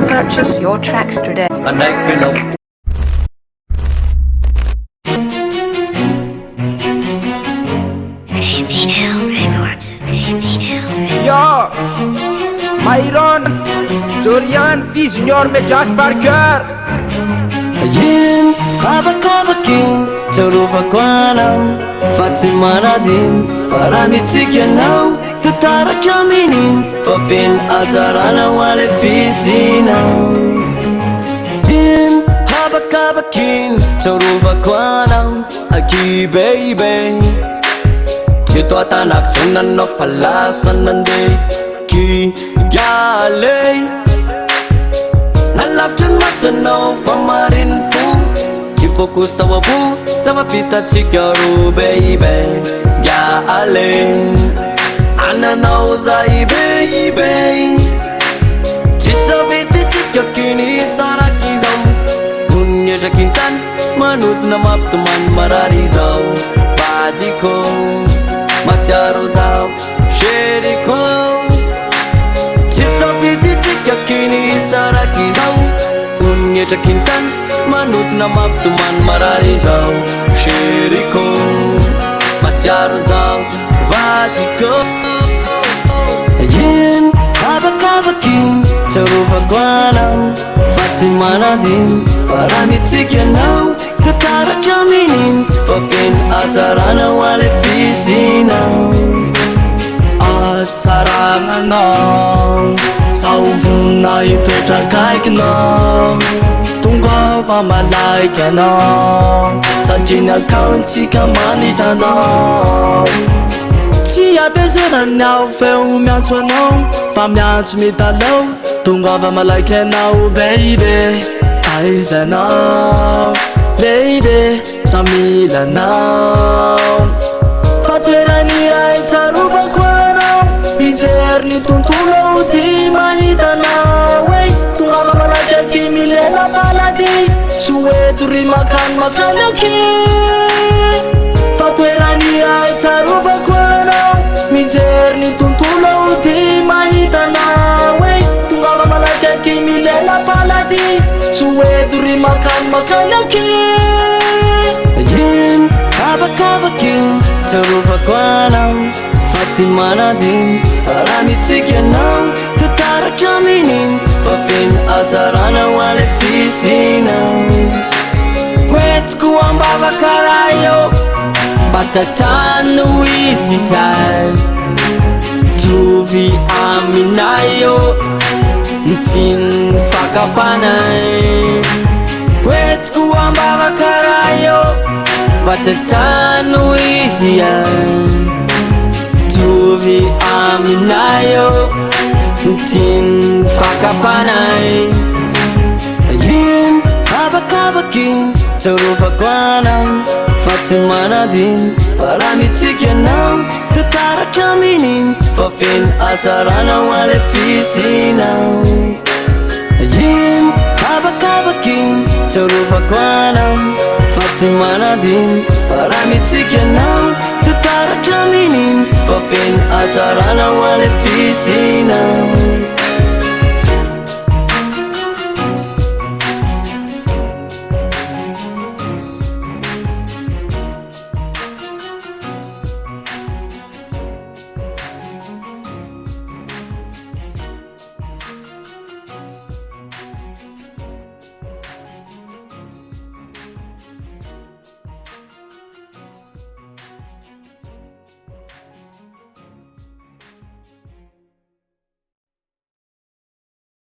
Purchase your tracks today. Anh đang phiên động Yo, Myron, Jorian, V Junior में Josh Parker. Yin Habakabakin Charuva Kwanam Fatima Nadim Paramitikanam Tutara Kaminin Fafin Atarana Wale Fisinam Yin Habakabakin Charuva Kwanam Aki baby Chitwa tanak chunan no palasan nande Ki gale Nalap chân masano famarin fu Chi focus tawa bu Sama pita chikaru baby Gale Ana nauza baby Chi sabiti chikakini sara kizam Dunya jakintan Manus namap tuman mararizau Padiko Matiaro zau Sheriko Chisabiti chikakini saraki zau Dunya jakintan Manus namap tuman marari zau Sheriko Matiaro zau Vatiko Yin Habakabakin Charuva Kwanam Fatima Nadim Paramitikanam Tutara Kaminin Fafin Atarana Wale Fisinam Atarana Sauvuna itoetra kaikina Tonga fa malaikana Satria ny akaontsika manitanao Tsy ampiasaina ao feo miantso anao Fa miantso mitalao Tonga fa malaiky anao baby Aizanao lady samilanao Fa toerany iray tsarovako anao Mijery ny tontolo ty mahitanao Tonga fa malaiky aky milela palady Soeto ry makany aky Fa toerany iray tsarovako anao Mijery ny tontolo ty mahitanao Tonga fa malaiky aky milela palady Soeto ry makany aky Yin Habakabakin Charuva Kwanam Fatima Nadim Paramitikanam Tutara Kaminin Fafin Atarana Wale Fisinam Kwetku ambava karayo Batatano isisay Tuvi aminayo Ntin fakapanay Kwetku ambava karayo Batatano isiyan Tuvi aminayo Ntin fakapanay Yin Habakabakin Charuva Kwanam Fatima Nadim Paramitikanam Tutara Kaminin Fafin Atarana Wale Fisinam Yin Habakabakin Charuva Kwanam Fatima Nadim Paramitikanam Tutara Kaminin Fafin Atarana Wale Fisinam